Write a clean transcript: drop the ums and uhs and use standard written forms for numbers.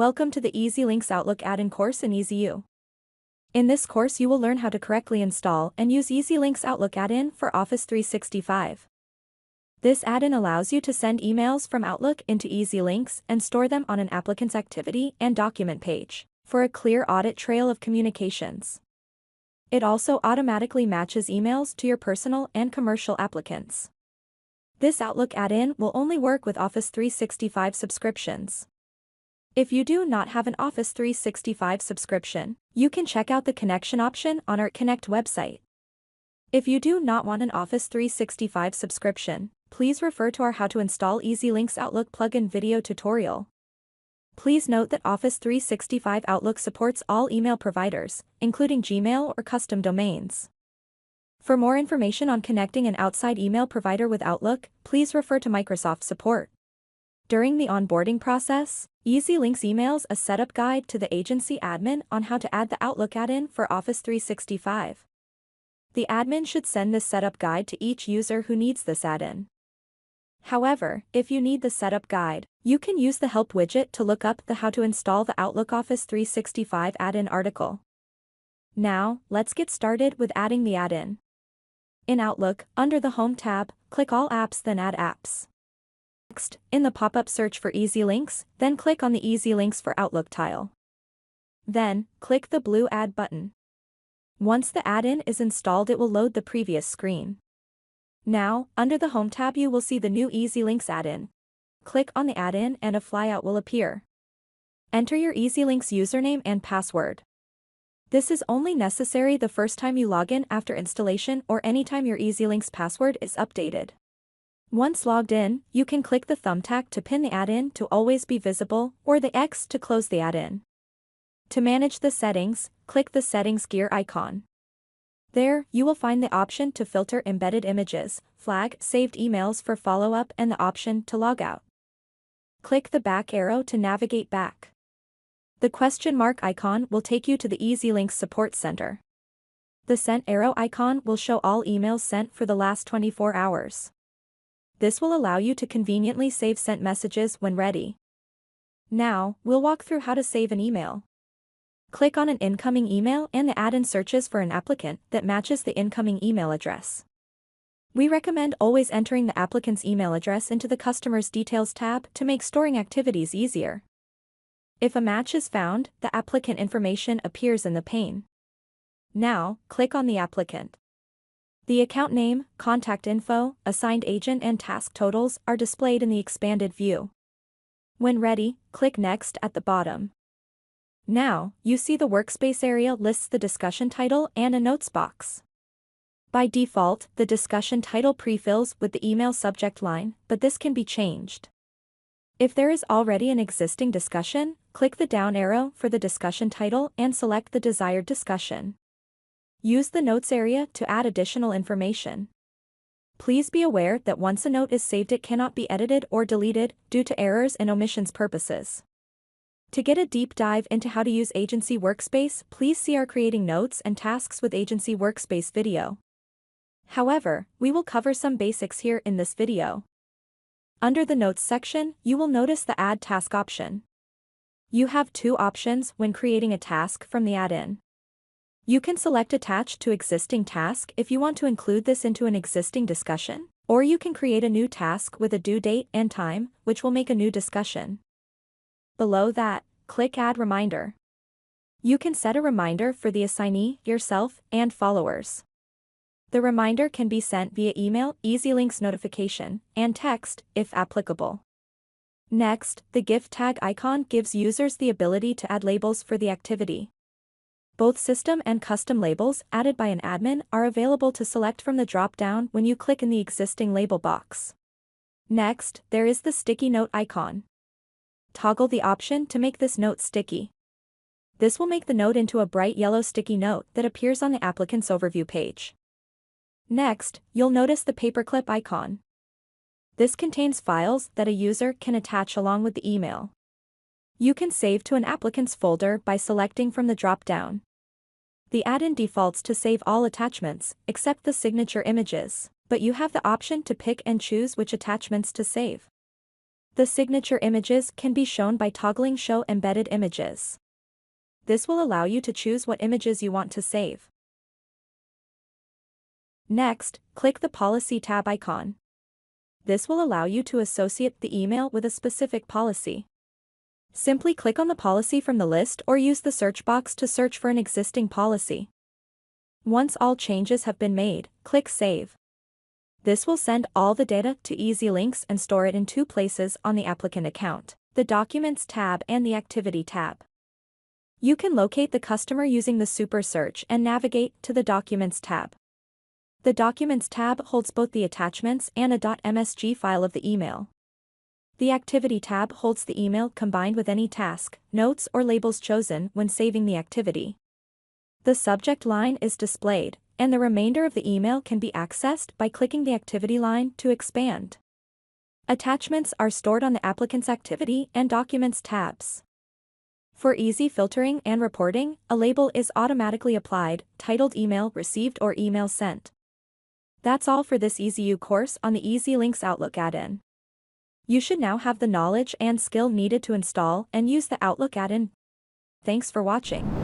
Welcome to the EZLynx Outlook add-in course in EZU. In this course you will learn how to correctly install and use EZLynx Outlook add-in for Office 365. This add-in allows you to send emails from Outlook into EZLynx and store them on an applicant's activity and document page for a clear audit trail of communications. It also automatically matches emails to your personal and commercial applicants. This Outlook add-in will only work with Office 365 subscriptions. If you do not have an Office 365 subscription, you can check out the connection option on our Connect website. If you do not want an Office 365 subscription, please refer to our How to Install EZLynx Outlook plugin video tutorial. Please note that Office 365 Outlook supports all email providers, including Gmail or custom domains. For more information on connecting an outside email provider with Outlook, please refer to Microsoft support. During the onboarding process, EZLynx emails a setup guide to the agency admin on how to add the Outlook add-in for Office 365. The admin should send this setup guide to each user who needs this add-in. However, if you need the setup guide, you can use the Help widget to look up the How to Install the Outlook Office 365 add-in article. Now, let's get started with adding the add-in. In Outlook, under the Home tab, click All Apps then Add Apps. Next, in the pop-up search for EZLynx, then click on the EZLynx for Outlook tile. Then, click the blue Add button. Once the add-in is installed it will load the previous screen. Now, under the Home tab you will see the new EZLynx add-in. Click on the add-in and a flyout will appear. Enter your EZLynx username and password. This is only necessary the first time you log in after installation or anytime your EZLynx password is updated. Once logged in, you can click the thumbtack to pin the add-in to always be visible or the X to close the add-in. To manage the settings, click the settings gear icon. There, you will find the option to filter embedded images, flag saved emails for follow-up and the option to log out. Click the back arrow to navigate back. The question mark icon will take you to the EZLynx Support Center. The sent arrow icon will show all emails sent for the last 24 hours. This will allow you to conveniently save sent messages when ready. Now, we'll walk through how to save an email. Click on an incoming email and the add-in searches for an applicant that matches the incoming email address. We recommend always entering the applicant's email address into the Customer's Details tab to make storing activities easier. If a match is found, the applicant information appears in the pane. Now, click on the applicant. The account name, contact info, assigned agent and task totals are displayed in the expanded view. When ready, click Next at the bottom. Now, you see the workspace area lists the discussion title and a notes box. By default, the discussion title pre-fills with the email subject line, but this can be changed. If there is already an existing discussion, click the down arrow for the discussion title and select the desired discussion. Use the notes area to add additional information. Please be aware that once a note is saved it cannot be edited or deleted due to errors and omissions purposes. To get a deep dive into how to use Agency Workspace, please see our Creating Notes and Tasks with Agency Workspace video. However, we will cover some basics here in this video. Under the Notes section, you will notice the Add Task option. You have two options when creating a task from the add-in. You can select Attach to Existing Task if you want to include this into an existing discussion, or you can create a new task with a due date and time, which will make a new discussion. Below that, click Add Reminder. You can set a reminder for the assignee, yourself, and followers. The reminder can be sent via email, EZLynx notification, and text, if applicable. Next, the gift tag icon gives users the ability to add labels for the activity. Both system and custom labels added by an admin are available to select from the drop-down when you click in the existing label box. Next, there is the sticky note icon. Toggle the option to make this note sticky. This will make the note into a bright yellow sticky note that appears on the applicant's overview page. Next, you'll notice the paperclip icon. This contains files that a user can attach along with the email. You can save to an applicant's folder by selecting from the drop-down. The add-in defaults to save all attachments, except the signature images, but you have the option to pick and choose which attachments to save. The signature images can be shown by toggling Show Embedded Images. This will allow you to choose what images you want to save. Next, click the Policy tab icon. This will allow you to associate the email with a specific policy. Simply click on the policy from the list or use the search box to search for an existing policy. Once all changes have been made, click Save. This will send all the data to EZLynx and store it in two places on the applicant account, the Documents tab and the Activity tab. You can locate the customer using the Super Search and navigate to the Documents tab. The Documents tab holds both the attachments and a .msg file of the email. The Activity tab holds the email combined with any task, notes or labels chosen when saving the activity. The subject line is displayed, and the remainder of the email can be accessed by clicking the Activity line to expand. Attachments are stored on the Applicant's Activity and Documents tabs. For easy filtering and reporting, a label is automatically applied, titled Email Received or Email Sent. That's all for this EZU course on the EZLynx Outlook add-in. You should now have the knowledge and skill needed to install and use the Outlook add-in. Thanks for watching.